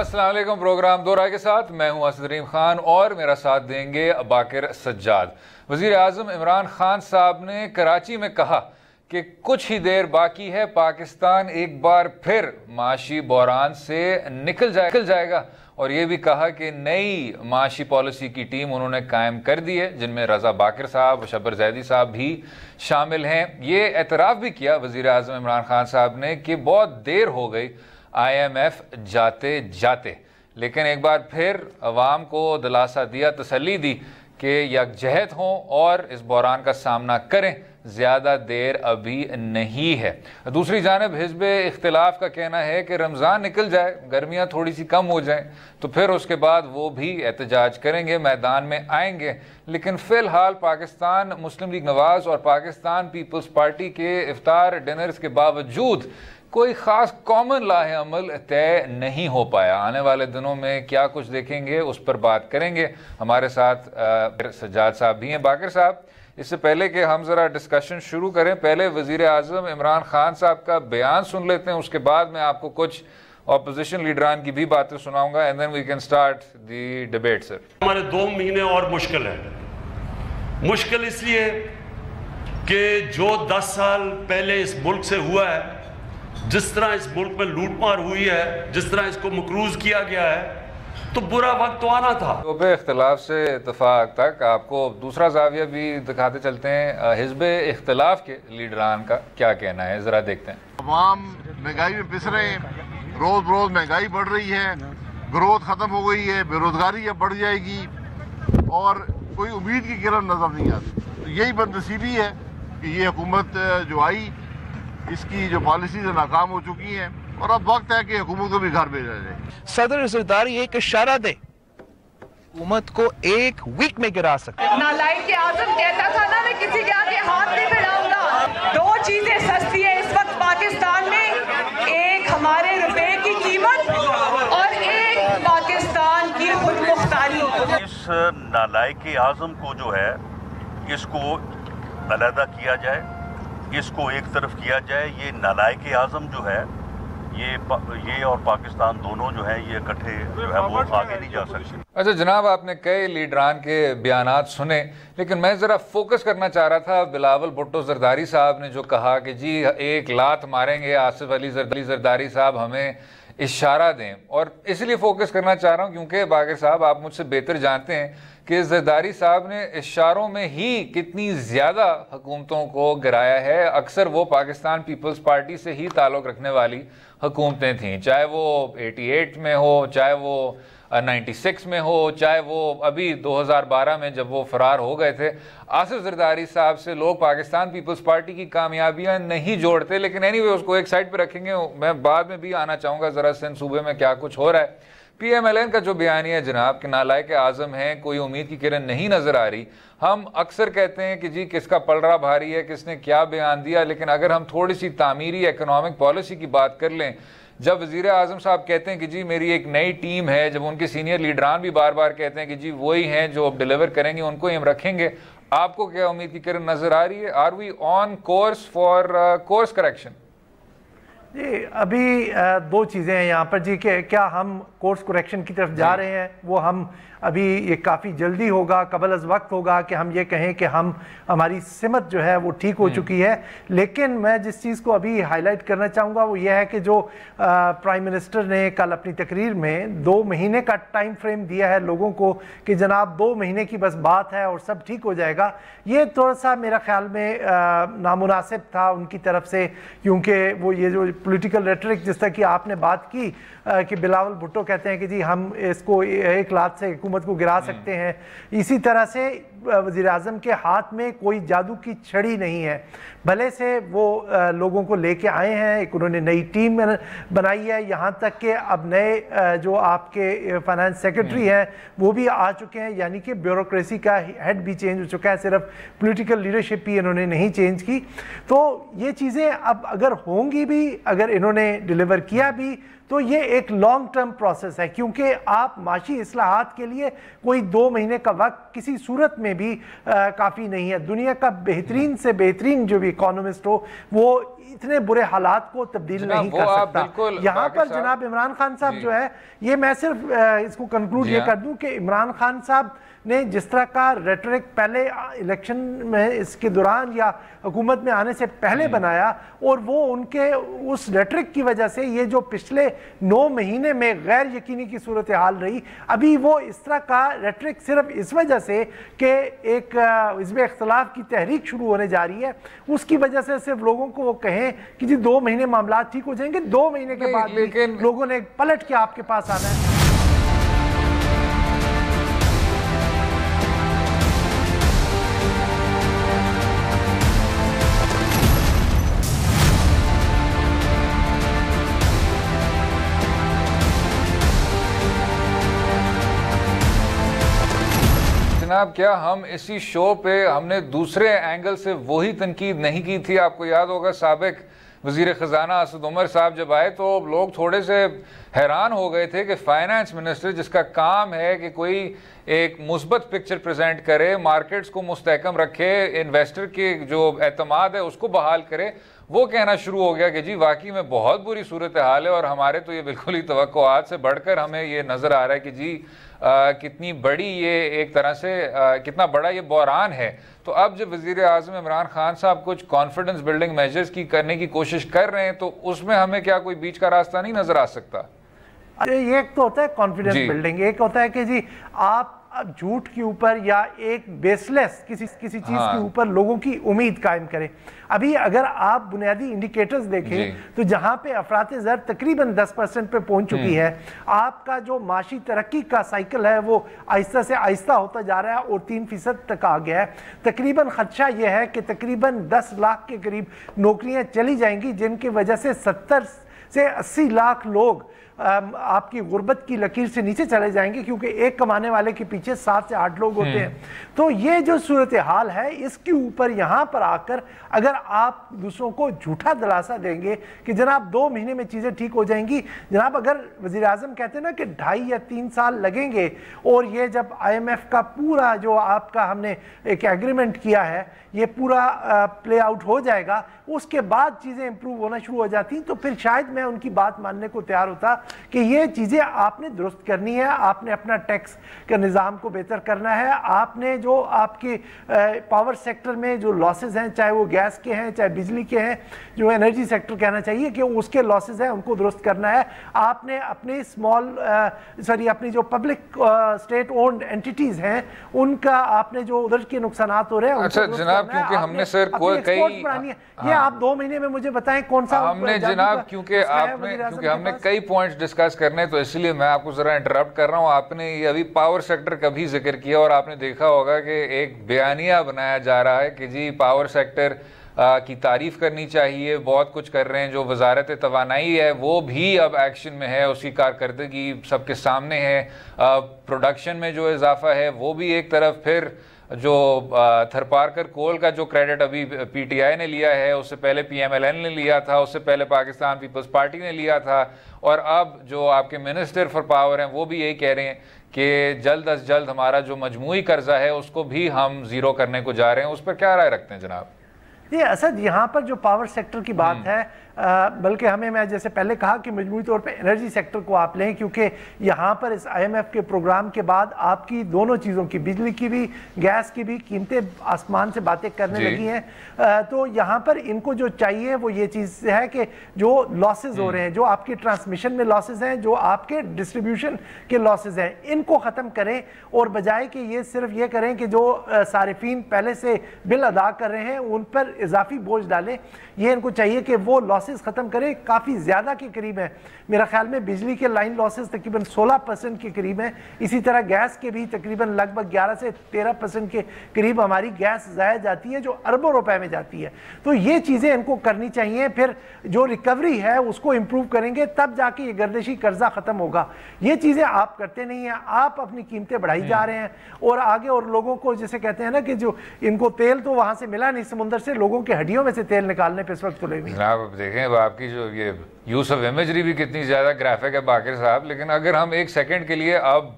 अस्सलाम वालेकुम। प्रोग्राम दो राय के साथ मैं हूं असद रीम खान और मेरा साथ देंगे बाकिर सज्जाद। वज़ीर आज़म इमरान खान साहब ने कराची में कहा कि कुछ ही देर बाकी है, पाकिस्तान एक बार फिर माशी बहरान से निकल जाएगा और ये भी कहा कि नई माशी पॉलिसी की टीम उन्होंने कायम कर दी है, जिनमें रज़ा बाकर साहब, शब्बर जैदी साहब भी शामिल हैं। ये एतराफ़ भी किया वज़ीर आज़म इमरान खान साहब ने कि बहुत देर हो गई IMF जाते जाते, लेकिन एक बार फिर अवाम को दिलासा दिया, तसल्ली दी कि यकजहत हों और इस बहरान का सामना करें, ज़्यादा देर अभी नहीं है। दूसरी जानब हिज़्ब इख्तिलाफ का कहना है कि रमज़ान निकल जाए, गर्मियाँ थोड़ी सी कम हो जाएं, तो फिर उसके बाद वो भी एहतजाज करेंगे, मैदान में आएंगे। लेकिन फ़िलहाल पाकिस्तान मुस्लिम लीग नवाज़ और पाकिस्तान पीपल्स पार्टी के इफ्तार डिनर्स के बावजूद कोई ख़ास कॉमन लाहे अमल तय नहीं हो पाया। आने वाले दिनों में क्या कुछ देखेंगे उस पर बात करेंगे। हमारे साथ सज्जाद साहब भी हैं। बाकर साहब, इससे पहले कि हम ज़रा डिस्कशन शुरू करें, पहले वज़ीर आज़म इमरान खान साहब का बयान सुन लेते हैं, उसके बाद मैं आपको कुछ अपोजिशन लीडरान की भी बातें सुनाऊंगा and then we can start the debate. Sir, हमारे 2 महीने और मुश्किल है। मुश्किल इसलिए कि जो 10 साल पहले इस मुल्क से हुआ है, जिस तरह इस मुल्क में लूटमार हुई है, जिस तरह इसको मकरूज किया गया है, तो बुरा वक्त तो आना था। तो बे इख्तिलाफ से इत्तफाक तक आपको दूसरा जाविया भी दिखाते चलते हैं। हिज़्ब इख्तिलाफ के लीडरान का क्या कहना है, ज़रा देखते हैं। तमाम महंगाई में पिस रहे हैं, रोज रोज महंगाई बढ़ रही है, ग्रोथ खत्म हो गई है, बेरोजगारी अब बढ़ जाएगी और कोई उम्मीद की किरण नजर नहीं आती। तो यही बदनसीबी है कि ये हुकूमत जो आई, इसकी जो पॉलिसीज नाकाम हो चुकी हैं और अब वक्त है कि हुकूमत को भी घर भेजा जाए। सदर ज़रदारी एक इशारा दे, हुकूमत को एक वीक में गिरा सकते। नालायक के आज़म कहता था ना, मैं किसी के आगे हाथ नहीं बढ़ाऊंगा। 2 चीजें सस्ती है इस वक्त पाकिस्तान में, एक हमारे रुपए की कीमत और एक पाकिस्तान की खुद मुख्तारी। इस नालायक के आज़म को जो है, इसको अलहदा किया जाए, इसको एक तरफ किया जाए। ये नालायक आज़म जो है, ये और पाकिस्तान दोनों जो है, ये इकट्ठे जो है वो आगे नहीं जा सकते। अच्छा जनाब, आपने कई लीडरान के बयानात सुने, लेकिन मैं ज़रा फोकस करना चाह रहा था बिलावल भुट्टो ज़रदारी साहब ने जो कहा कि जी एक लात मारेंगे आसिफ अली ज़रदारी साहब, हमें इशारा दें। और इसलिए फोकस करना चाह रहा हूँ क्योंकि बाकर साहब आप मुझसे बेहतर जानते हैं कि ज़रदारी साहब ने इशारों में ही कितनी ज़्यादा हुकूमतों को गिराया है। अक्सर वो पाकिस्तान पीपल्स पार्टी से ही ताल्लुक़ रखने वाली हुकूमतें थीं, चाहे वो 88 में हो, चाहे वो 96 में हो, चाहे वो अभी 2012 में जब वो फरार हो गए थे। आसिफ ज़रदारी साहब से लोग पाकिस्तान पीपल्स पार्टी की कामयाबियां नहीं जोड़ते, लेकिन एनीवे उसको एक साइड पर रखेंगे। मैं बाद में भी आना चाहूँगा ज़रा सिंध सूबे में क्या कुछ हो रहा है। PMLN का जो बयानिया जनाब कि नालायक आज़म है, कोई उम्मीद की किरण नहीं नज़र आ रही। हम अक्सर कहते हैं कि जी किसका पलड़ा भारी है, किसने क्या बयान दिया, लेकिन अगर हम थोड़ी सी तामीरी इकोनॉमिक पॉलिसी की बात कर लें, जब वज़ीर आज़म साहब कहते हैं कि जी मेरी एक नई टीम है, जब उनके सीनियर लीडरान भी बार बार कहते हैं कि जी वही हैं जो अब डिलीवर करेंगे, उनको ही हम रखेंगे, आपको क्या उम्मीद की किरण नज़र आ रही है? Are we on course for course correction? जी अभी 2 चीज़ें हैं यहाँ पर जी कि क्या हम कोर्स करेक्शन की तरफ जा रहे हैं, वो हम अभी ये काफ़ी जल्दी होगा, कबल अज़ वक्त होगा कि हम ये कहें कि हमारी सिमत जो है वो ठीक हो चुकी है। लेकिन मैं जिस चीज़ को अभी हाईलाइट करना चाहूँगा वो ये है कि जो प्राइम मिनिस्टर ने कल अपनी तकरीर में 2 महीने का टाइम फ्रेम दिया है लोगों को कि जनाब 2 महीने की बस बात है और सब ठीक हो जाएगा, ये थोड़ा सा मेरा ख्याल में नामुनासिब था उनकी तरफ से, क्योंकि वो ये जो पॉलिटिकल रेटरिक जिस तरह की आपने बात की कि बिलावल भुट्टो कहते हैं कि जी हम इसको एक लात से हुकूमत को गिरा सकते हैं, इसी तरह से वज़ीर आज़म के हाथ में कोई जादू की छड़ी नहीं है। भले से वो लोगों को लेके आए हैं, एक उन्होंने नई टीम बनाई है, यहाँ तक कि अब नए जो आपके फाइनेंस सेक्रेटरी हैं वो भी आ चुके हैं, यानी कि ब्यूरोक्रेसी का हेड भी चेंज हो चुका है, सिर्फ पॉलिटिकल लीडरशिप भी इन्होंने नहीं चेंज की। तो ये चीज़ें अब अगर होंगी भी, अगर इन्होंने डिलीवर किया भी, तो ये एक लॉन्ग टर्म प्रोसेस है, क्योंकि आप माशी इस्लाहात के लिए कोई 2 महीने का वक्त किसी सूरत में में भी काफ़ी नहीं है। दुनिया का बेहतरीन से बेहतरीन जो भी इकोनॉमिस्ट हो वो इतने बुरे हालात को तब्दील नहीं कर सकता। यहाँ पर जनाब इमरान खान साहब जो है, ये मैं सिर्फ इसको कंक्लूड ये कर दूं कि इमरान खान साहब ने जिस तरह का रेटरिक पहले इलेक्शन में इसके दौरान या हुकूमत में आने से पहले बनाया, और वो उनके उस रेटरिक की वजह से ये जो पिछले 9 महीने में गैर यकीनी की सूरत हाल रही, अभी वो इस तरह का रेटरिक सिर्फ इस वजह से कि एक इसमें इख्तलाफ की तहरीक शुरू होने जा रही है, उसकी वजह से सिर्फ लोगों को वो कहें कि जी 2 महीने मामला ठीक हो जाएंगे, 2 महीने के बाद लेकिन लोगों ने पलट के आपके पास आना है। जनाब, क्या हम इसी शो पे हमने दूसरे एंगल से वही तनकीद नहीं की थी? आपको याद होगा साबिक वजीर खजाना असद उमर साहब जब आए तो लोग थोड़े से हैरान हो गए थे कि फाइनेंस मिनिस्टर जिसका काम है कि कोई एक मुस्बत पिक्चर प्रेजेंट करे, मार्केट्स को मुस्तहकम रखे, इन्वेस्टर के जो एतमाद है उसको बहाल करे, वो कहना शुरू हो गया कि जी वाकई में बहुत बुरी सूरत हाल है और हमारे तो ये बिल्कुल ही तवक्कुआत से बढ़कर हमें ये नज़र आ रहा है कि जी कितनी बड़ी ये एक तरह से कितना बड़ा ये बहरान है। तो अब जब वज़ीर आज़म इमरान खान साहब कुछ कॉन्फिडेंस बिल्डिंग मेजर्स की करने की कोशिश कर रहे हैं तो उसमें हमें क्या कोई बीच का रास्ता नहीं नज़र आ सकता? ये एक तो होता है कॉन्फिडेंस बिल्डिंग, एक होता है कि जी आप झूठ के ऊपर या एक बेसलेस किसी चीज के ऊपर लोगों की उम्मीद कायम करें। अभी अगर आप बुनियादी इंडिकेटर्स देखें तो जहां पे अफरात ज़र तकरीबन 10% पे पहुंच चुकी है, आपका जो माशी तरक्की का साइकिल है वो आहिस्ता से आहिस्ता होता जा रहा है और 3% तक आ गया है। तकरीबन खदशा यह है कि तकरीबन 10 लाख के करीब नौकरियां चली जाएंगी, जिनकी वजह से 70 से 80 लाख लोग आपकी गुर्बत की लकीर से नीचे चले जाएंगे, क्योंकि एक कमाने वाले के पीछे 7 से 8 लोग होते हैं। तो ये जो सूरत हाल है, इसके ऊपर यहाँ पर आकर अगर आप दूसरों को झूठा दिलासा देंगे कि जनाब 2 महीने में चीज़ें ठीक हो जाएंगी, जनाब अगर वज़ीर आज़म कहते हैं ना कि 2.5 या 3 साल लगेंगे, और ये जब IMF का पूरा जो आपका हमने एक एग्रीमेंट किया है ये पूरा प्ले आउट हो जाएगा, उसके बाद चीज़ें इंप्रूव होना शुरू हो जाती, तो फिर शायद मैं उनकी बात मानने को तैयार होता कि ये चीज़ें आपने दुरुस्त करनी है, आपने अपना टैक्स के निज़ाम को बेहतर करना है, आपने जो आपके पावर सेक्टर में जो लॉसेज हैं, चाहे वो गैस के हैं चाहे बिजली के हैं, जो एनर्जी सेक्टर कहना चाहिए कि उसके लॉसेज हैं उनको दुरुस्त करना है, आपने अपने अपनी जो पब्लिक स्टेट ओन्ड एंटिटीज़ हैं उनका आपने जो उधर के नुकसान हो रहे हैं। अच्छा जनाब, क्योंकि हमने सर ये आप 2 महीने में मुझे बताएं कौन सा हमने जनाब, क्योंकि हमने कई पॉइंट्स डिस्कस करने, तो इसलिए मैं आपको जरा इंटरप्ट कर रहा हूं। आपने ये अभी पावर सेक्टर का भी जिक्र किया और आपने देखा होगा कि एक बयानिया बनाया जा रहा है कि जी पावर सेक्टर की तारीफ करनी चाहिए, बहुत कुछ कर रहे हैं। जो वजारत तवानाई है वो भी अब एक्शन में है, उसकी कारकर्दगी सबके सामने है। प्रोडक्शन में जो इजाफा है वो भी एक तरफ, फिर जो थरपारकर कोल का जो क्रेडिट अभी PTI ने लिया है, उससे पहले PMLN ने लिया था, उससे पहले पाकिस्तान पीपल्स पार्टी ने लिया था, और अब जो आपके मिनिस्टर फॉर पावर हैं वो भी यही कह रहे हैं कि जल्द अज जल्द हमारा जो मजमूई कर्जा है उसको भी हम ज़ीरो करने को जा रहे हैं। उस पर क्या राय रखते हैं जनाब? ये असद यहाँ पर जो पावर सेक्टर की बात है, बल्कि हमें, मैं जैसे पहले कहा कि मजमूई तौर पे एनर्जी सेक्टर को आप लें, क्योंकि यहाँ पर इस IMF के प्रोग्राम के बाद आपकी दोनों चीज़ों की, बिजली की भी गैस की भी कीमतें आसमान से बातें करने लगी हैं। तो यहाँ पर इनको जो चाहिए वो ये चीज़ है कि जो लॉसेज हो रहे हैं, जो आपके ट्रांसमिशन में लॉसेज हैं, जो आपके डिस्ट्रीब्यूशन के लॉसेज हैं, इनको ख़त्म करें, और बजाय कि ये सिर्फ ये करें कि जो सारिफीन पहले से बिल अदा कर रहे हैं उन पर इजाफी बोझ डालें। ये इनको चाहिए कि वो लॉसेस ख़त्म करें, काफ़ी ज़्यादा के करीब है। मेरा ख्याल में बिजली के लाइन लॉसेस तकरीबन 16% के करीब हैं। इसी तरह गैस के भी तकरीबन लगभग 11 से 13% के करीब हमारी गैस ज़ाया जाती है, जो अरबों रुपए में जाती है। तो ये चीज़ें इनको करनी चाहिए, फिर जो रिकवरी है उसको इम्प्रूव करेंगे, तब जाके ये गर्दिशी कर्जा ख़त्म होगा। ये चीज़ें आप करते नहीं हैं, आप अपनी कीमतें बढ़ाई जा रहे हैं और आगे, और लोगों को जैसे कहते हैं ना कि जो इनको तेल तो वहाँ से मिला नहीं समुंदर से, लोगों के हड्डियों में से तेल निकालने पे इस वक्त तुले हुए। जनाब देखें आपकी जो ये यूज ऑफ इमेजरी भी कितनी ज़्यादा ग्राफिक है बाकिर साहब, लेकिन अगर हम एक सेकंड के लिए अब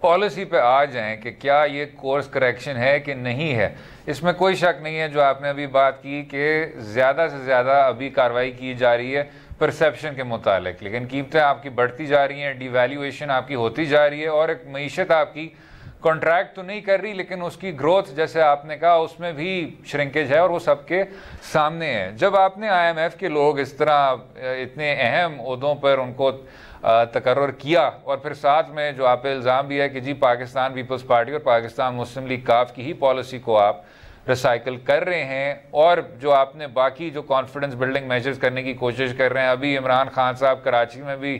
पॉलिसी पे आ जाएं कि क्या ये कोर्स करेक्शन है कि नहीं है। इसमें कोई शक नहीं है, जो आपने अभी बात की कि ज़्यादा से ज़्यादा अभी कार्रवाई की जा रही है परसेप्शन के मुतालिक, लेकिन कीमतें आपकी बढ़ती जा रही हैं, डिवैल्यूएशन आपकी होती जा रही है और एक मईशत आपकी कॉन्ट्रैक्ट तो नहीं कर रही, लेकिन उसकी ग्रोथ जैसे आपने कहा उसमें भी श्रिंकेज है और वो सबके सामने है। जब आपने IMF के लोग इस तरह इतने अहम ओहदों पर उनको तकर्रर किया और फिर साथ में जो आप पे इल्ज़ाम भी है कि जी पाकिस्तान पीपल्स पार्टी और पाकिस्तान मुस्लिम लीग काफ की ही पॉलिसी को आप रिसाइकिल कर रहे हैं और जो आपने बाकी जो कॉन्फिडेंस बिल्डिंग मेजर्स करने की कोशिश कर रहे हैं, अभी इमरान खान साहब कराची में भी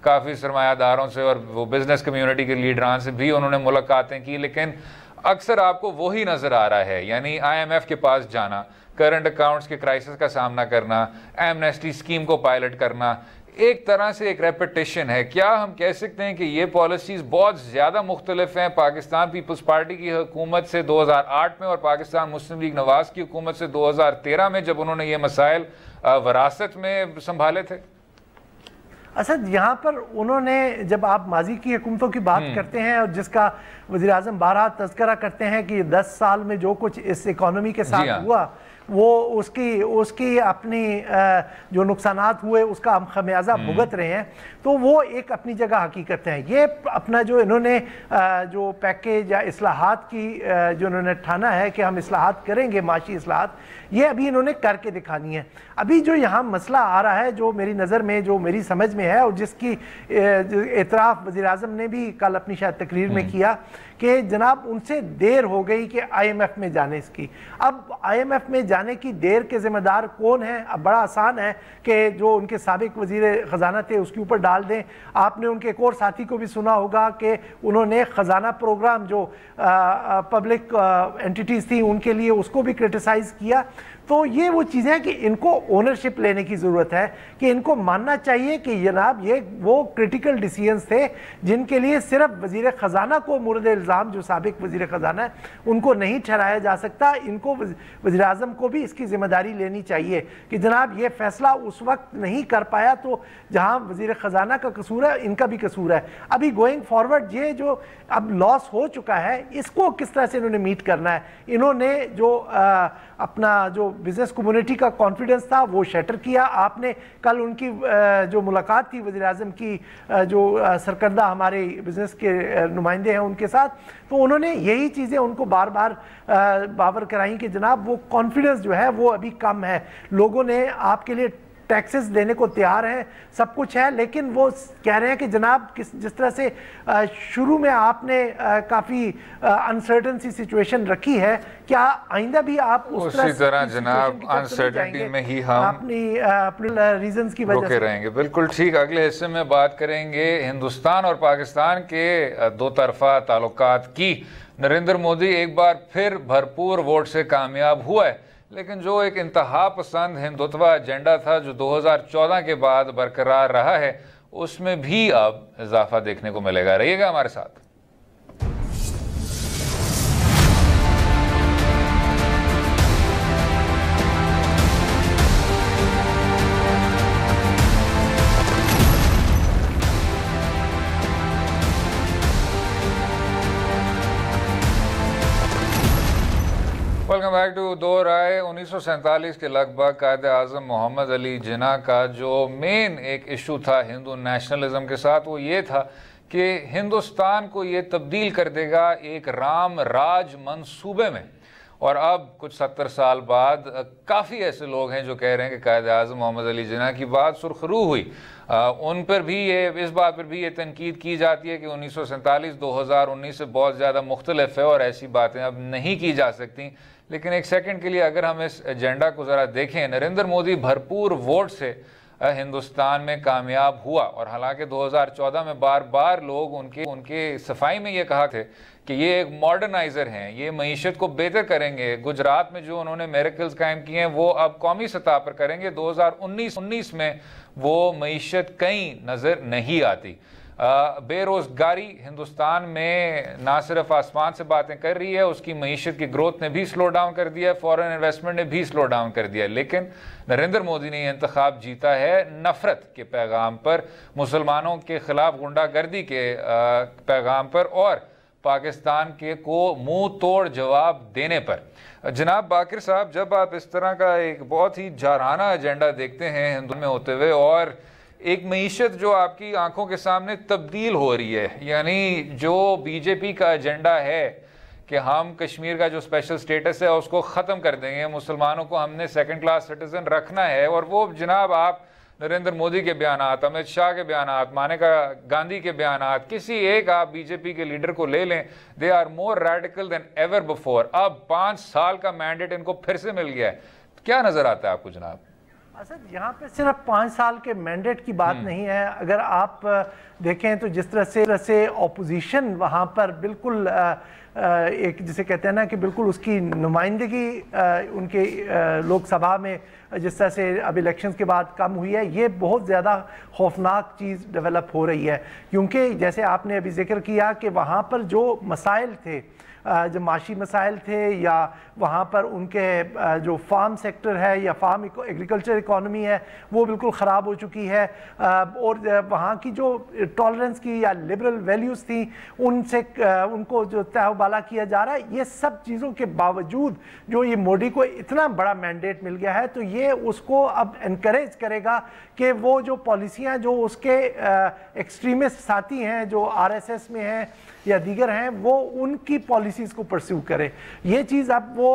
काफ़ी सरमायादारों से और वो बिज़नेस कम्युनिटी के लीडरान से भी उन्होंने मुलाकातें की, लेकिन अक्सर आपको वही नज़र आ रहा है, यानी IMF के पास जाना, करंट अकाउंट्स के क्राइसिस का सामना करना, एमनेस्टी स्कीम को पायलट करना, एक तरह से एक रेपिटेशन है। क्या हम कह सकते हैं कि ये पॉलिसीज़ बहुत ज़्यादा मुख्तलिफ हैं पाकिस्तान पीपल्स पार्टी की हुकूमत से 2008 में और पाकिस्तान मुस्लिम लीग नवाज़ की हुकूमत से 2013 में, जब उन्होंने ये मसाइल वरासत में संभाले थे? असद, यहाँ पर उन्होंने, जब आप माजी की हुकूमतों की बात करते हैं और जिसका वज़ीर आज़म बारहा तज़किरा करते हैं कि 10 साल में जो कुछ इस इकॉनमी के साथ हुआ वो उसकी अपनी जो नुकसानात हुए उसका हम खमियाजा भुगत रहे हैं, तो वो एक अपनी जगह हकीकत है। ये अपना जो इन्होंने जो पैकेज या इस्लाहात की जो इन्होंने ठाना है कि हम इस्लाहात करेंगे, माशी इस्लाहात, ये अभी इन्होंने करके दिखानी है। अभी जो यहाँ मसला आ रहा है, जो मेरी नज़र में, जो मेरी समझ में है और जिसकी एतराफ़ वज़ीर आज़म ने भी कल अपनी शायद तकरीर में किया कि जनाब उनसे देर हो गई कि IMF में जाने की। अब IMF में जाने की देर के ज़िम्मेदार कौन है? अब बड़ा आसान है कि जो उनके साबिक वज़ीर ख़जाना थे उसके ऊपर डाल दें। आपने उनके एक और साथी को भी सुना होगा कि उन्होंने ख़जाना प्रोग्राम जो पब्लिक एंटिटीज़ थी उनके लिए उसको भी क्रिटिसाइज़ किया। तो ये वो चीज़ें हैं कि इनको ओनरशिप लेने की ज़रूरत है, कि इनको मानना चाहिए कि जनाब ये वो क्रिटिकल डिसीजंस थे जिनके लिए सिर्फ वज़ीर ख़जाना को मुर्द इल्ज़ाम, जो साबिक वज़ीर ख़जाना है, उनको नहीं ठहराया जा सकता। इनको वज़ीर आज़म को भी इसकी ज़िम्मेदारी लेनी चाहिए कि जनाब ये फ़ैसला उस वक्त नहीं कर पाया, तो जहाँ वज़ीर ख़जाना का कसूर है इनका भी कसूर है। अभी गोइंग फॉरवर्ड ये जो अब लॉस हो चुका है इसको किस तरह से इन्होंने मीट करना है। इन्होंने जो अपना जो बिजनेस कम्युनिटी का कॉन्फिडेंस था वो शटर किया। आपने कल उनकी जो मुलाकात थी वज़ीर आज़म की जो सरकर्दा हमारे बिजनेस के नुमाइंदे हैं उनके साथ, तो उन्होंने यही चीज़ें उनको बार बार बावर कराई कि जनाब वो कॉन्फिडेंस जो है वो अभी कम है, लोगों ने आपके लिए टैक्सेस देने को तैयार हैं, सब कुछ है, लेकिन वो कह रहे हैं कि जनाब जिस तरह से शुरू में आपने काफ़ी अनसर्टन सी सिचुएशन रखी है, क्या आइंदा भी आप उसी तरह जनाब अनसर्टनिटी में ही हम अपने रीजंस की वजह से रहेंगे? बिल्कुल ठीक। अगले हिस्से में बात करेंगे हिंदुस्तान और पाकिस्तान के दो तरफा ताल्लुकात की। नरेंद्र मोदी एक बार फिर भरपूर वोट से कामयाब हुआ है, लेकिन जो एक इंतहा पसंद हिंदुत्व एजेंडा था जो 2014 के बाद बरकरार रहा है, उसमें भी अब इजाफा देखने को मिलेगा। रहिएगा हमारे साथ। वेलकम बैक टू दो राय। 1947 के लगभग कायद आज़म मोहम्मद अली जिन्ना का जो मेन एक इशू था हिंदू नेशनलिज्म के साथ, वो ये था कि हिंदुस्तान को ये तब्दील कर देगा एक राम राज मंसूबे में। और अब कुछ 70 साल बाद काफ़ी ऐसे लोग हैं जो कह रहे हैं कि कायद आज़म मोहम्मद अली जिन्ना की बात सुरखरू हुई। उन पर भी ये, इस बात पर भी ये तनकीद की जाती है कि 1947 2019 से बहुत ज़्यादा मुख्तलिफ है और ऐसी बातें अब नहीं की जा सकती। लेकिन एक सेकंड के लिए अगर हम इस एजेंडा को ज़रा देखें, नरेंद्र मोदी भरपूर वोट से हिंदुस्तान में कामयाब हुआ, और हालांकि 2014 में बार बार लोग उनके सफाई में ये कहा थे कि ये एक मॉडर्नाइज़र हैं, ये मईशत को बेहतर करेंगे। गुजरात में जो उन्होंने मेरेकल्स कायम किए हैं वो अब कौमी सतह पर करेंगे। 2019 में वो मईशत कहीं नज़र नहीं आती। बेरोजगारी हिंदुस्तान में ना सिर्फ आसमान से बातें कर रही है, उसकी मईशत की ग्रोथ ने भी स्लो डाउन कर दिया है, फॉरेन इन्वेस्टमेंट ने भी स्लो डाउन कर दिया है। लेकिन नरेंद्र मोदी ने यह इंतखाब जीता है नफरत के पैगाम पर, मुसलमानों के खिलाफ गुंडागर्दी के पैगाम पर और पाकिस्तान के को मुंह तोड़ जवाब देने पर। जनाब बाकिर साहब, जब आप इस तरह का एक बहुत ही जारहाना एजेंडा देखते हैं हिंदू में होते हुए और एक मईशत जो आपकी आंखों के सामने तब्दील हो रही है, यानी जो बीजेपी का एजेंडा है कि हम कश्मीर का जो स्पेशल स्टेटस है उसको ख़त्म कर देंगे, मुसलमानों को हमने सेकंड क्लास सिटीजन रखना है, और वो जनाब आप नरेंद्र मोदी के बयानात, अमित शाह के बयानात, मानेका गांधी के बयानात, किसी एक आप बीजेपी के लीडर को ले लें, they are more radical than ever before. अब 5 साल का मैंडेट इनको फिर से मिल गया है, क्या नजर आता है आपको जनाब? असद, यहाँ पे सिर्फ 5 साल के मैंडेट की बात नहीं है। अगर आप देखें तो जिस तरह से ऑपोजिशन वहाँ पर बिल्कुल एक जिसे कहते हैं ना कि बिल्कुल उसकी नुमाइंदगी उनके लोकसभा में जिस तरह से अब इलेक्शंस के बाद कम हुई है, ये बहुत ज़्यादा खौफनाक चीज़ डेवलप हो रही है। क्योंकि जैसे आपने अभी जिक्र किया कि वहाँ पर जो मसाइल थे, जो माशी मसाइल थे, या वहाँ पर उनके जो फार्म सेक्टर है या फार्म एग्रीकल्चर इकॉनमी है वो बिल्कुल ख़राब हो चुकी है, और वहाँ की जो टॉलरेंस की या लिबरल वैल्यूज़ थी उनसे उनको जो तहबाला किया जा रहा है, ये सब चीज़ों के बावजूद जो ये मोदी को इतना बड़ा मैंडेट मिल गया है, तो ये उसको अब इनकरेज करेगा कि वो जो पॉलिसियाँ जो उसके एक्सट्रीमिस्ट साथी हैं जो RSS में हैं या दीगर हैं, वो उनकी पॉलिसीज़ को परस्यू करे। ये चीज़ अब वो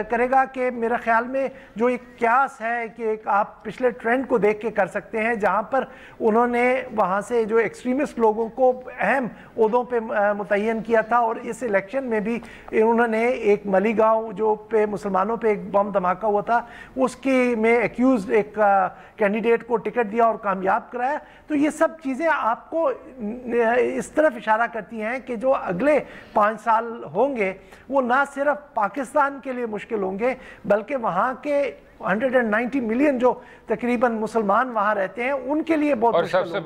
करेगा कि मेरे ख्याल में जो एक क्यास है कि एक आप पिछले ट्रेंड को देख के कर सकते हैं, जहाँ पर उन्होंने वहाँ से जो एक्सट्रीमिस्ट लोगों को अहम ओहदों पे मुतय्यन किया था, और इस इलेक्शन में भी उन्होंने एक मलीगांव जो पे मुसलमानों पे एक बम धमाका हुआ था उसकी में एक्यूज एक कैंडिडेट को टिकट दिया और कामयाब कराया। तो ये सब चीज़ें आपको इस तरफ इशारा करती हैं कि जो अगले 5 साल होंगे वो ना सिर्फ पाकिस्तान के लिए मुश्किल होंगे, बल्कि वहाँ के 190 मिलियन जो तकरीबन मुसलमान वहाँ रहते हैं उनके लिए बहुत और सबसे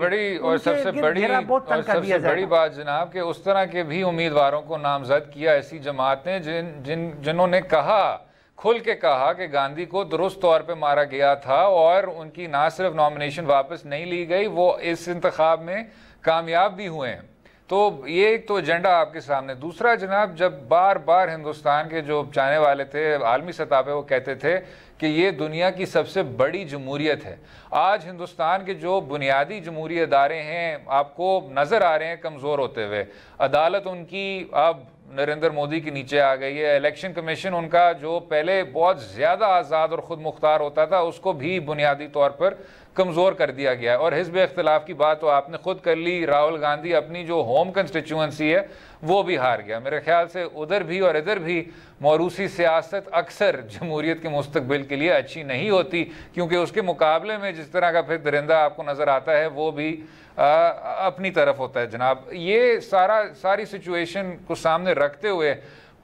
बड़ी बात जनाब कि उस तरह के भी उम्मीदवारों को नामजद किया ऐसी जमात ने जिन्होंने कहा, खुल के कहा कि गांधी को दुरुस्त तौर पे मारा गया था और उनकी ना सिर्फ नॉमिनेशन वापस नहीं ली गई, वो इस इंतखाब में कामयाब भी हुए हैं। तो ये एक तो एजेंडा आपके सामने। दूसरा जनाब, जब बार बार हिंदुस्तान के जो चाहने वाले थे आलमी सतह पे वो कहते थे कि ये दुनिया की सबसे बड़ी जमहूरियत है, आज हिंदुस्तान के जो बुनियादी जमहूरी अदारे हैं आपको नज़र आ रहे हैं कमज़ोर होते हुए। अदालत उनकी अब नरेंद्र मोदी के नीचे आ गई है, इलेक्शन कमीशन उनका जो पहले बहुत ज़्यादा आज़ाद और ख़ुद मुख्तार होता था उसको भी बुनियादी तौर पर कमज़ोर कर दिया गया है। और हिज़्ब इख्तिलाफ की बात तो आपने खुद कर ली, राहुल गांधी अपनी जो होम कंस्टिट्यूंसी है वो भी हार गया। मेरे ख्याल से उधर भी और इधर भी मौरूसी सियासत अक्सर जमहूरियत के मुस्तकबिल के लिए अच्छी नहीं होती, क्योंकि उसके मुकाबले में जिस तरह का फिर दरिंदा आपको नज़र आता है वो भी अपनी तरफ होता है। जनाब, ये सारी सिचुएशन को सामने रखते हुए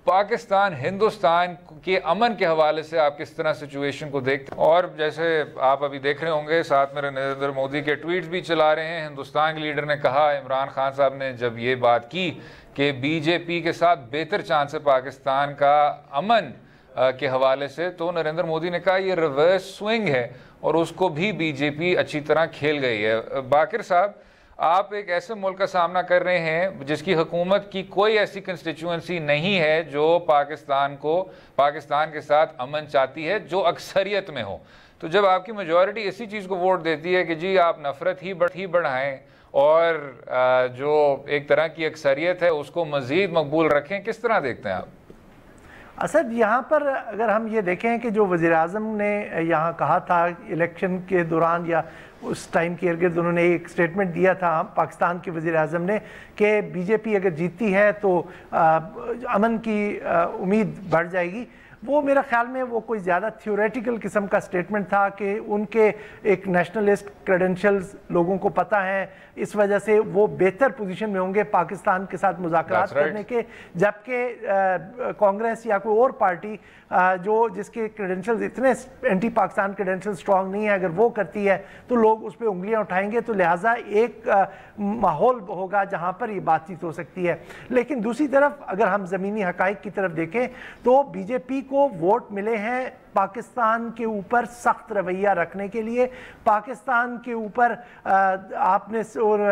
पाकिस्तान हिंदुस्तान के अमन के हवाले से आप किस तरह सिचुएशन को देखते हैं? और जैसे आप अभी देख रहे होंगे साथ में नरेंद्र मोदी के ट्वीट्स भी चला रहे हैं। हिंदुस्तान के लीडर ने कहा, इमरान खान साहब ने जब ये बात की कि बीजेपी के साथ बेहतर चांस है पाकिस्तान का अमन के हवाले से, तो नरेंद्र मोदी ने कहा ये रिवर्स स्विंग है और उसको भी बीजेपी अच्छी तरह खेल गई है। बाकिर साहब, आप एक ऐसे मुल्क का सामना कर रहे हैं जिसकी हुकूमत की कोई ऐसी कंस्टिट्यूंसी नहीं है जो पाकिस्तान के साथ अमन चाहती है, जो अक्सरियत में हो। तो जब आपकी मेजॉरिटी इसी चीज़ को वोट देती है कि जी आप नफ़रत ही बढ़ाएं और जो एक तरह की अक्सरियत है उसको मज़ीद मकबूल रखें, किस तरह देखते हैं आप? असद, यहाँ पर अगर हम ये देखें कि जो वज़ीर-ए-आज़म ने यहाँ कहा था इलेक्शन के दौरान या उस टाइम के इर्द गिर्द उन्होंने एक स्टेटमेंट दिया था पाकिस्तान के वज़ीर-ए-आज़म ने कि बीजेपी अगर जीतती है तो अमन की उम्मीद बढ़ जाएगी। वो मेरा ख्याल में वो कोई ज़्यादा थ्योरेटिकल किस्म का स्टेटमेंट था कि उनके एक नेशनलिस्ट क्रेडेंशियल्स लोगों को पता है, इस वजह से वो बेहतर पोजीशन में होंगे पाकिस्तान के साथ मुज़ाकरात करने के, जबकि कांग्रेस या कोई और पार्टी जिसके क्रेडेंशियल्स इतने एंटी पाकिस्तान क्रेडेंशियल्स स्ट्रांग नहीं है, अगर वो करती है तो लोग उस पर उंगलियां उठाएंगे। तो लिहाजा एक माहौल होगा जहां पर ये बातचीत हो सकती है। लेकिन दूसरी तरफ अगर हम ज़मीनी हकाइक की तरफ देखें तो बीजेपी को वोट मिले हैं पाकिस्तान के ऊपर सख्त रवैया रखने के लिए, पाकिस्तान के ऊपर आपने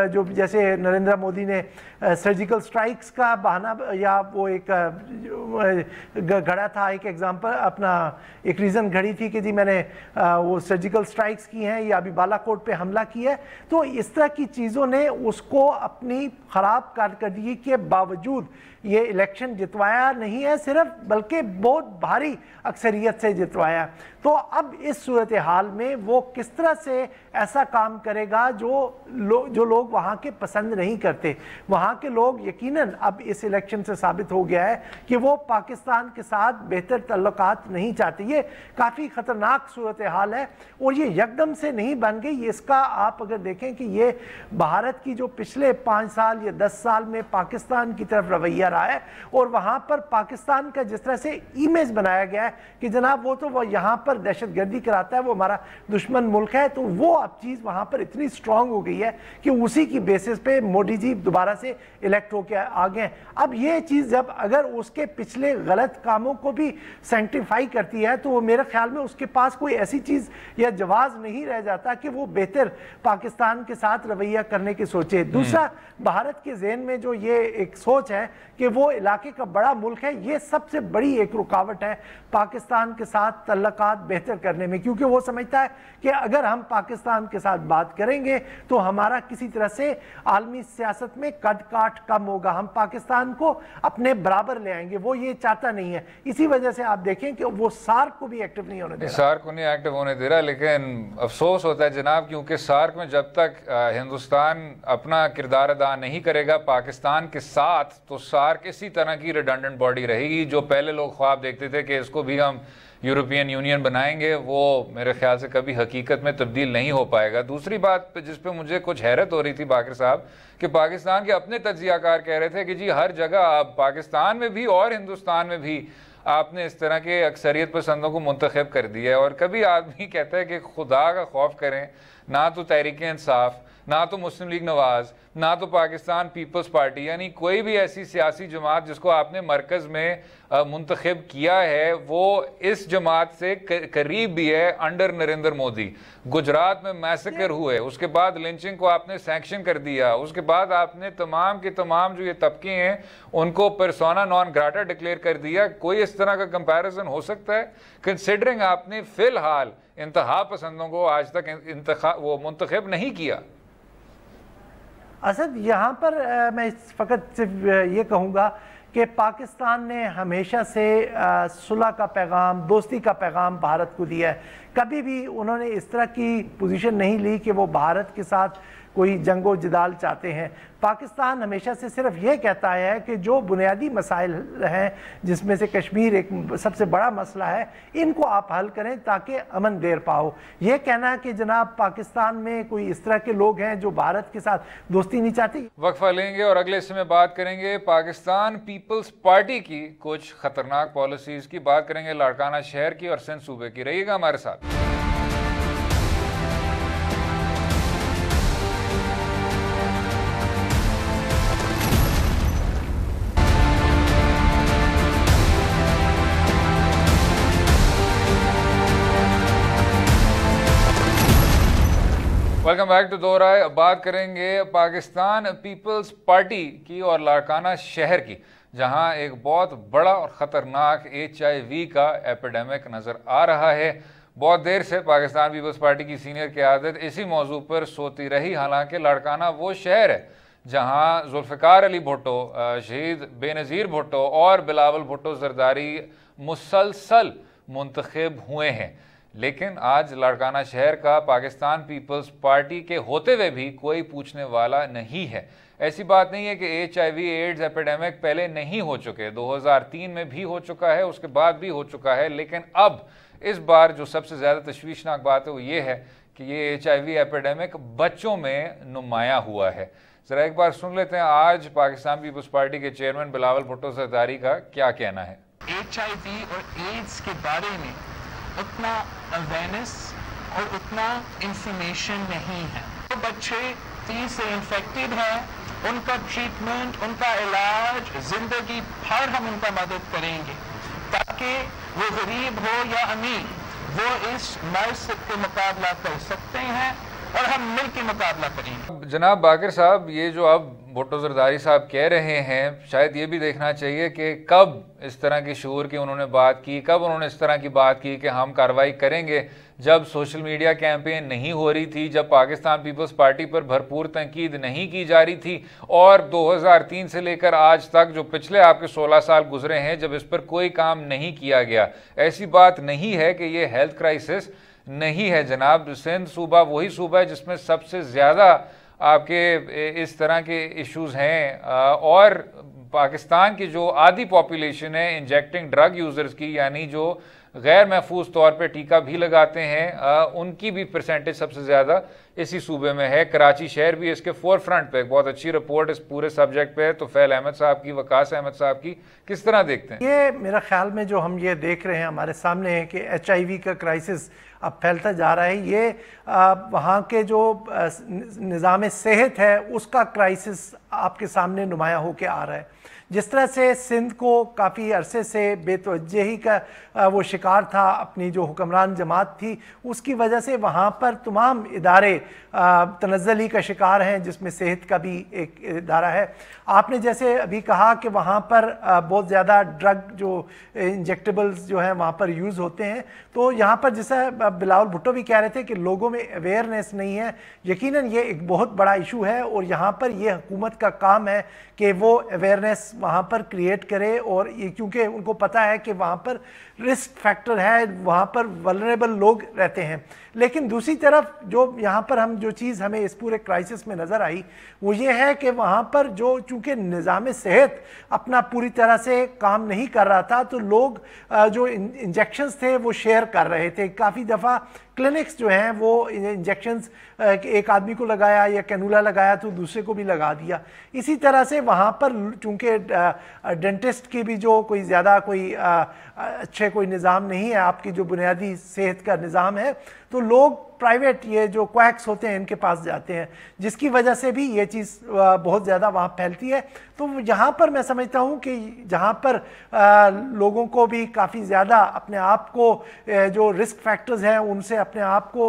जो जैसे नरेंद्र मोदी ने सर्जिकल स्ट्राइक्स का बहाना या वो एक घड़ा था, एक एग्जांपल अपना एक रीज़न घड़ी थी कि जी मैंने वो सर्जिकल स्ट्राइक्स की हैं या अभी बालाकोट पे हमला किया है। तो इस तरह की चीज़ों ने उसको अपनी ख़राब कारकर्दगी के बावजूद ये इलेक्शन जितवाया नहीं है सिर्फ, बल्कि बहुत भारी अक्सरियत से जितवाया। तो अब इस सूरत हाल में वो किस तरह से ऐसा काम करेगा जो लोग वहाँ के पसंद नहीं करते। वहाँ के लोग यकीनन अब इस इलेक्शन से साबित हो गया है कि वो पाकिस्तान के साथ बेहतर तल्लुकात नहीं चाहते। ये काफ़ी ख़तरनाक सूरत हाल है और ये यकदम से नहीं बन गई। इसका आप अगर देखें कि ये भारत की जो पिछले 5 साल या 10 साल में पाकिस्तान की तरफ रवैया रहा है और वहाँ पर पाकिस्तान का जिस तरह से इमेज बनाया गया है कि जनाब वो यहाँ पर दहशतगर्दी कराता है, वो हमारा दुश्मन मुल्क है, तो वो अब चीज़ वहाँ पर इतनी स्ट्रांग हो गई है कि उसी की बेसिस पे मोदी जी दोबारा से इलेक्ट होकर आ गए। अब ये चीज़ जब अगर उसके पिछले गलत कामों को भी सेंटिफाई करती है तो वो मेरे ख्याल में उसके पास कोई ऐसी चीज़ या जवाब नहीं रह जाता कि वो बेहतर पाकिस्तान के साथ रवैया करने की सोचे। दूसरा, भारत के ज़हन में जो ये एक सोच है कि वो इलाके का बड़ा मुल्क है, ये सबसे बड़ी एक रुकावट है पाकिस्तान के साथ तल्लुकात बेहतर करने में, क्योंकि वो समझता है कि अगर हम पाकिस्तान के साथ बात करेंगे तो हमारा किसी तरह से आलमी सियासत में कद काठ कम होगा, हम पाकिस्तान को अपने बराबर ले आएंगे। वो ये चाहता नहीं है। इसी वजह से आप देखें कि वो सार्क को भी एक्टिव नहीं होने दे रहा। सार्क को नहीं एक्टिव होने दे रहा, लेकिन अफसोस होता है जनाब, क्योंकि सार्क में जब तक हिंदुस्तान अपना किरदार अदा नहीं करेगा पाकिस्तान के साथ, तो सार्क इसी तरह की रिडंडेंट बॉडी रहेगी। जो पहले लोग ख्वाब देखते थे कि इसको भी हम यूरोपियन यूनियन बनाएंगे, वो मेरे ख्याल से कभी हकीकत में तब्दील नहीं हो पाएगा। दूसरी बात जिस पे मुझे कुछ हैरत हो रही थी बाकिर साहब, कि पाकिस्तान के अपने तज्जियाकार कह रहे थे कि जी हर जगह आप पाकिस्तान में भी और हिंदुस्तान में भी आपने इस तरह के अक्सरियत पसंदों को मुंतखब कर दिया है। और कभी आदमी कहता है कि खुदा का खौफ करें, ना तो तहरीक इंसाफ, ना तो मुस्लिम लीग नवाज, ना तो पाकिस्तान पीपल्स पार्टी, यानी कोई भी ऐसी सियासी जमात जिसको आपने मरकज़ में मुंतखब किया है, वो इस जमात से करीब भी है अंडर नरेंद्र मोदी। गुजरात में मैसेकर हुए, उसके बाद लिंचिंग को आपने सैंक्शन कर दिया, उसके बाद आपने तमाम के तमाम जो ये तबके हैं उनको पर्सोना नॉन ग्राटा डिक्लेयर कर दिया। कोई इस तरह का कंपैरिजन हो सकता है, कंसिडरिंग आपने फिलहाल इंतहा पसंदों को आज तक वो मुंतखब नहीं किया? असद, यहाँ पर मैं फ़कत सिर्फ ये कहूँगा कि पाकिस्तान ने हमेशा से सुलह का पैगाम, दोस्ती का पैगाम भारत को दिया है। कभी भी उन्होंने इस तरह की पोजीशन नहीं ली कि वो भारत के साथ कोई जंगो जिदाल चाहते हैं। पाकिस्तान हमेशा से सिर्फ ये कहता है कि जो बुनियादी मसाइल हैं, जिसमें से कश्मीर एक सबसे बड़ा मसला है, इनको आप हल करें ताकि अमन देर पाओ। ये कहना है कि जनाब पाकिस्तान में कोई इस तरह के लोग हैं जो भारत के साथ दोस्ती नहीं चाहती। वक्फा लेंगे और अगले हिस्से में बात करेंगे पाकिस्तान पीपल्स पार्टी की कुछ खतरनाक पॉलिसीज की, बात करेंगे लाड़काना शहर की और सिंध सूबे की। रहिएगा हमारे साथ। वेलकम बैक टू दो राय। अब बात करेंगे पाकिस्तान पीपल्स पार्टी की और लाड़काना शहर की, जहां एक बहुत बड़ा और ख़तरनाक HIV का एपिडेमिक नज़र आ रहा है। बहुत देर से पाकिस्तान पीपल्स पार्टी की सीनियर क़यादत इसी मौजू पर सोती रही, हालांकि लाड़काना वो शहर है जहां जुल्फ़िकार अली भुट्टो, शहीद बेनज़ीर भुट्टो और बिलावल भुट्टो ज़रदारी मुसलसल मुंतखब हुए हैं। लेकिन आज लाड़काना शहर का पाकिस्तान पीपल्स पार्टी के होते हुए भी कोई पूछने वाला नहीं है। ऐसी बात नहीं है कि HIV एड्स एपिडेमिक पहले नहीं हो चुके, 2003 में भी हो चुका है, उसके बाद भी हो चुका है, लेकिन अब इस बार जो सबसे ज़्यादा तशवीशनाक बात है वो ये है कि ये HIV एपिडेमिक बच्चों में नुमाया हुआ है। ज़रा एक बार सुन लेते हैं आज पाकिस्तान पीपल्स पार्टी के चेयरमैन बिलावल भुट्टो ज़रदारी का क्या कहना है। HIV और एड्स के बारे में उतना अवेयरनेस और उतना इंफॉर्मेशन नहीं है। तो बच्चे 30 से इन्फेक्टेड हैं, उनका ट्रीटमेंट, उनका इलाज, जिंदगी भर हम उनका मदद करेंगे ताकि वो गरीब हो या अमीर, वो इस मर्ज से मुकाबला कर सकते हैं और हम मिलकर मुकाबला करेंगे। जनाब बाकर साहब, ये जो अब भुट्टो ज़रदारी साहब कह रहे हैं, शायद ये भी देखना चाहिए कि कब इस तरह की शऊर की उन्होंने बात की, कब उन्होंने इस तरह की बात की कि हम कार्रवाई करेंगे, जब सोशल मीडिया कैंपेन नहीं हो रही थी, जब पाकिस्तान पीपल्स पार्टी पर भरपूर तनकीद नहीं की जा रही थी, और 2003 से लेकर आज तक जो पिछले आपके 16 साल गुजरे हैं जब इस पर कोई काम नहीं किया गया। ऐसी बात नहीं है कि ये हेल्थ क्राइसिस नहीं है जनाब। सिंध सूबा वही सूबा है जिसमें सबसे ज़्यादा आपके इस तरह के इश्यूज हैं, और पाकिस्तान की जो आधी पॉपुलेशन है इंजेक्टिंग ड्रग यूज़र्स की, यानी जो गैर महफूज तौर पे टीका भी लगाते हैं, उनकी भी परसेंटेज सबसे ज़्यादा इसी सूबे में है। कराची शहर भी इसके फोर फ्रंट पे। बहुत अच्छी रिपोर्ट इस पूरे सब्जेक्ट पे है तोफैल अहमद साहब की, वकास अहमद साहब की, किस तरह देखते हैं? ये मेरा ख्याल में जो हम ये देख रहे हैं हमारे सामने है कि HIV का क्राइसिस अब फैलता जा रहा है। ये वहाँ के जो निज़ाम सेहत है उसका क्राइसिस आपके सामने नुमाया होकर आ रहा है। जिस तरह से सिंध को काफ़ी अरसे से बेतवज्जही का वो शिकार था, अपनी जो हुक्मरान जमात थी उसकी वजह से वहाँ पर तमाम इदारे तनज़्ज़ुली का शिकार हैं, जिसमें सेहत का भी एक इदारा है। आपने जैसे अभी कहा कि वहाँ पर बहुत ज़्यादा ड्रग जो इंजेक्टेबल्स जो हैं वहाँ पर यूज़ होते हैं, तो यहाँ पर जैसा बिलावल भुट्टो भी कह रहे थे कि लोगों में अवेयरनेस नहीं है। यकीनन ये एक बहुत बड़ा इशू है और यहाँ पर ये हुकूमत का काम है कि वो अवेयरनेस वहाँ पर क्रिएट करे, और ये क्योंकि उनको पता है कि वहाँ पर रिस्क फैक्टर है, वहाँ पर वल्नरेबल लोग रहते हैं। लेकिन दूसरी तरफ जो यहाँ पर हम जो चीज़ हमें इस पूरे क्राइसिस में नज़र आई वो ये है कि वहाँ पर जो चूँकि निज़ाम सेहत अपना पूरी तरह से काम नहीं कर रहा था, तो लोग जो इंजेक्शंस थे वो शेयर कर रहे थे। काफ़ी दफ़ा क्लिनिक्स जो हैं वो इंजेक्शंस एक आदमी को लगाया या कैनुला लगाया तो दूसरे को भी लगा दिया। इसी तरह से वहाँ पर चूँकि डेंटिस्ट की भी जो कोई ज़्यादा कोई अच्छे कोई निज़ाम नहीं है, आपकी जो बुनियादी सेहत का निज़ाम है, तो लोग प्राइवेट ये जो क्वैक्स होते हैं इनके पास जाते हैं, जिसकी वजह से भी ये चीज़ बहुत ज़्यादा वहाँ फैलती है। तो यहाँ पर मैं समझता हूँ कि जहाँ पर लोगों को भी काफ़ी ज़्यादा अपने आप को जो रिस्क फैक्टर्स हैं उनसे अपने आप को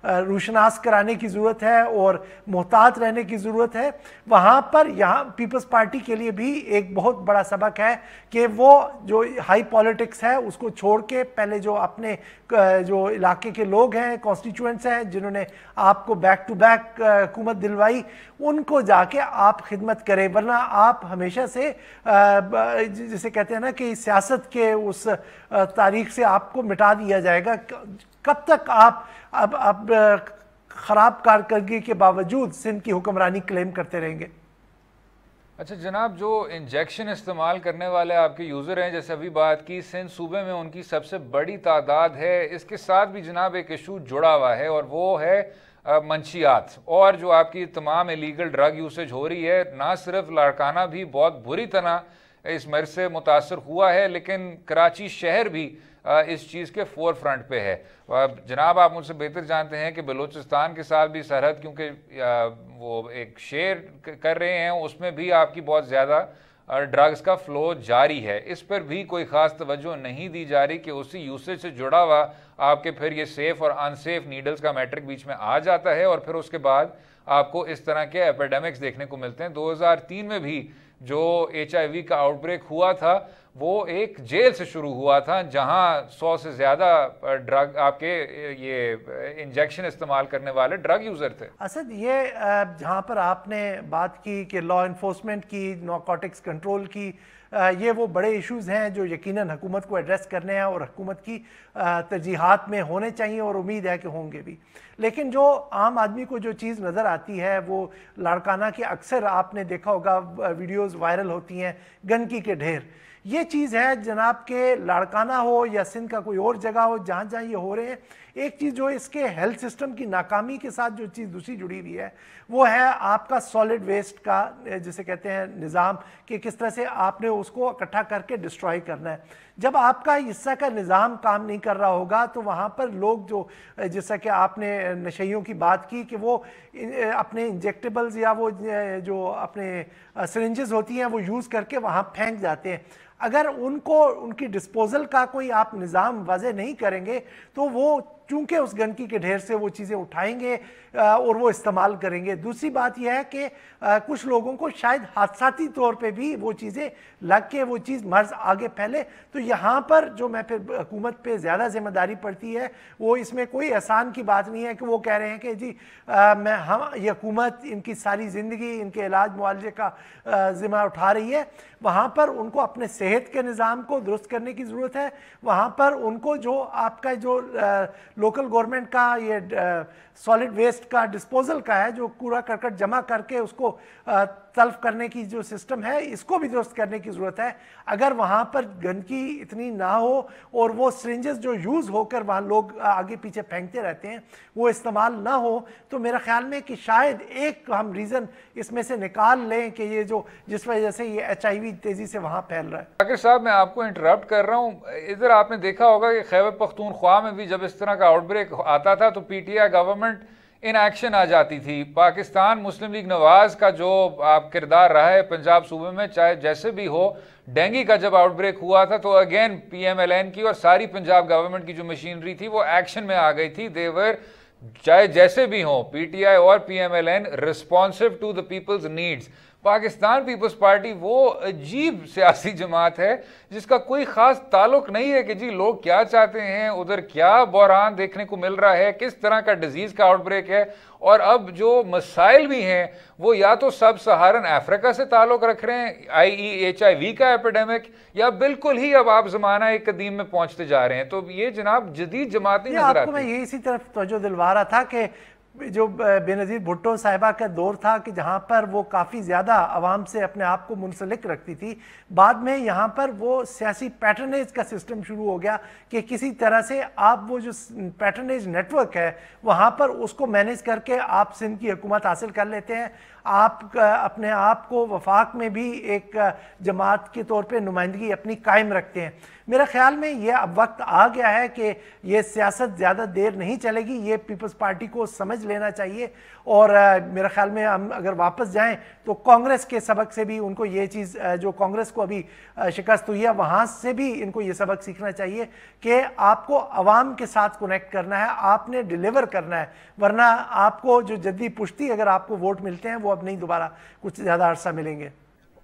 रोशनास कराने की ज़रूरत है और मोहतात रहने की ज़रूरत है। वहाँ पर यहाँ पीपल्स पार्टी के लिए भी एक बहुत बड़ा सबक है कि वो जो हाई पॉलिटिक्स है उसको छोड़ के पहले जो अपने जो इलाके के लोग हैं, कॉन्स्टिट्यूएंट्स हैं, जिन्होंने आपको बैक टू बैक हुकूमत दिलवाई, उनको जाके आप खिदमत करें। वरना आप हमेशा से जिसे कहते हैं ना कि सियासत के उस तारीख से आपको मिटा दिया जाएगा। कब तक आप अब ख़राब कारकर्दगी के बावजूद सिंध की हुक्मरानी क्लेम करते रहेंगे? अच्छा जनाब, जो इंजेक्शन इस्तेमाल करने वाले आपके यूज़र हैं, जैसे अभी बात की, सिंध सूबे में उनकी सबसे बड़ी तादाद है। इसके साथ भी जनाब एक इशू जुड़ा हुआ है और वो है मंशियात, और जो आपकी तमाम इलीगल ड्रग यूसेज हो रही है। ना सिर्फ लाड़काना भी बहुत बुरी तरह इस मर्ज से मुतासर हुआ है, लेकिन कराची शहर भी इस चीज़ के फोर फ्रंट पे है। जनाब आप मुझसे बेहतर जानते हैं कि बलूचिस्तान के साथ भी सरहद, क्योंकि वो एक शेयर कर रहे हैं, उसमें भी आपकी बहुत ज़्यादा ड्रग्स का फ़्लो जारी है। इस पर भी कोई ख़ास तवज्जो नहीं दी जा रही कि उसी यूसेज से जुड़ा हुआ आपके फिर ये सेफ़ और अनसेफ नीडल्स का मैट्रिक बीच में आ जाता है, और फिर उसके बाद आपको इस तरह के एपिडेमिक्स देखने को मिलते हैं। 2003 में भी जो HIV का आउटब्रेक हुआ था वो एक जेल से शुरू हुआ था, जहां 100 से ज़्यादा ड्रग आपके ये इंजेक्शन इस्तेमाल करने वाले ड्रग यूज़र थे। असद, ये जहां पर आपने बात की कि लॉ इन्फोर्समेंट की, नारकोटिक्स कंट्रोल की, ये वो बड़े इश्यूज़ हैं जो यकीनन हुकूमत को एड्रेस करने हैं और हुकूमत की तरजीहात में होने चाहिए और उम्मीद है कि होंगे भी। लेकिन जो आम आदमी को जो चीज़ नज़र आती है वो लाड़काना के अक्सर आपने देखा होगा वीडियोज़ वायरल होती हैं गंदगी के ढेर। ये चीज़ है जनाब के लाड़काना हो या सिंध का कोई और जगह हो जहाँ जहाँ ये हो रहे हैं, एक चीज़ जो इसके हेल्थ सिस्टम की नाकामी के साथ जो चीज़ दूसरी जुड़ी हुई है वो है आपका सॉलिड वेस्ट का जिसे कहते हैं निज़ाम, कि किस तरह से आपने उसको इकट्ठा करके डिस्ट्रॉय करना है। जब आपका हिस्सा का निज़ाम काम नहीं कर रहा होगा तो वहाँ पर लोग जो जैसा कि आपने नशइयों की बात की कि वो अपने इंजेक्टेबल्स या वो जो अपने सिरिंजेस होती हैं वो यूज़ करके वहाँ फेंक जाते हैं। अगर उनको उनकी डिस्पोजल का कोई आप निज़ाम वाज़े नहीं करेंगे तो वो चूँकि उस गंदगी के ढेर से वो चीज़ें उठाएंगे और वो इस्तेमाल करेंगे। दूसरी बात यह है कि कुछ लोगों को शायद हादसाती तौर पे भी वो चीज़ें लग के वो चीज़ मर्ज़ आगे फैले। तो यहाँ पर जो मैं फिर हुकूमत पे ज़्यादा जिम्मेदारी पड़ती है वो इसमें कोई एहसान की बात नहीं है कि वो कह रहे हैं कि जी ये हुकूमत इनकी सारी ज़िंदगी इनके इलाज मुआवजे का ज़िम्मा उठा रही है। वहाँ पर उनको अपने सेहत के निज़ाम को दुरुस्त करने की ज़रूरत है। वहाँ पर उनको जो आपका जो लोकल गवर्नमेंट का ये सॉलिड वेस्ट का डिस्पोजल का है, जो कूड़ा करकट जमा करके उसको तल्फ करने की जो सिस्टम है, इसको भी दुरुस्त करने की ज़रूरत है। अगर वहाँ पर गंदगी इतनी ना हो और वो सिरिंजेस जो यूज़ होकर वहाँ लोग आगे पीछे फेंकते रहते हैं वो इस्तेमाल ना हो, तो मेरा ख्याल में कि शायद एक हम रीज़न इसमें से निकाल लें कि ये जो जिस वजह से ये HIV तेज़ी से वहाँ फैल रहा है। जाकिर साहब, मैं आपको इंटरप्ट कर रहा हूँ। इधर आपने देखा होगा कि खैबर पख्तूनख्वा में भी जब इस तरह का आउटब्रेक आता था तो PTI गवर्नमेंट इन एक्शन आ जाती थी। पाकिस्तान मुस्लिम लीग नवाज का जो आप किरदार रहा है पंजाब सूबे में, चाहे जैसे भी हो, डेंगू का जब आउटब्रेक हुआ था तो अगेन PMLN की और सारी पंजाब गवर्नमेंट की जो मशीनरी थी वो एक्शन में आ गई थी। देवर चाहे जैसे भी हो, PTI और PMLN responsive to the people's needs. Pakistan Peoples Party वो अजीब सियासी जमात है जिसका कोई ख़ास ताल्लुक नहीं है कि जी लोग क्या चाहते हैं, उधर क्या बहरान देखने को मिल रहा है, किस तरह का डिजीज़ का आउटब्रेक है। और अब जो मसाइल भी हैं वो या तो सब सहारन अफ्रीका से ताल्लुक़ रख रहे हैं, i.e. HIV का एपिडेमिक, या बिल्कुल ही अब आप ज़माना एक कदीम में पहुँचते जा रहे हैं। तो ये जनाब जदीद जमातें नजर आती हैं। मैं ये इसी तरफ तवज्जो दिलवा रहा था कि जो बेनज़ीर भुट्टो साहिबा का दौर था कि जहाँ पर वो काफ़ी ज़्यादा आवाम से अपने आप को मुंसलिक रखती थी, बाद में यहाँ पर वो सियासी पैटर्नेज का सिस्टम शुरू हो गया कि किसी तरह से आप वो जो पैटर्नेज नेटवर्क है वहाँ पर उसको मैनेज करके आप सिंध की हुकूमत हासिल कर लेते हैं। आप अपने आप को वफाक में भी एक जमात के तौर पे नुमाइंदगी अपनी कायम रखते हैं। मेरा ख्याल में ये अब वक्त आ गया है कि ये सियासत ज़्यादा देर नहीं चलेगी, ये पीपल्स पार्टी को समझ लेना चाहिए। और मेरा ख्याल में हम अगर वापस जाएं तो कांग्रेस के सबक से भी उनको ये चीज़ जो कांग्रेस को अभी शिकस्त हुई है वहाँ से भी इनको ये सबक सीखना चाहिए कि आपको अवाम के साथ कनेक्ट करना है, आपने डिलीवर करना है, वरना आपको जो जद्दी पुश्ती अगर आपको वोट मिलते हैं वो अब नहीं दोबारा कुछ ज़्यादा अरसा मिलेंगे।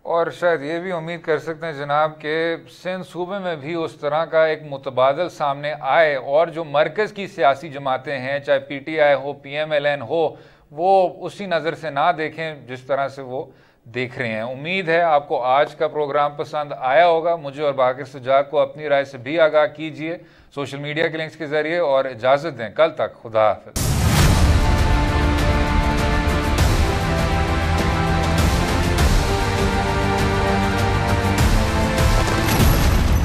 और शायद ये भी उम्मीद कर सकते हैं जनाब के सिंध सूबे में भी उस तरह का एक मुतबादल सामने आए और जो मरकज़ की सियासी जमातें हैं, चाहे PTI हो, PMLN हो, वो उसी नज़र से ना देखें जिस तरह से वो देख रहे हैं। उम्मीद है आपको आज का प्रोग्राम पसंद आया होगा। मुझे और बाकिर सज्जाद को अपनी राय से भी आगाह कीजिए सोशल मीडिया के लिंक्स के ज़रिए और इजाज़त दें। कल तक खुदा हाफ़िज़।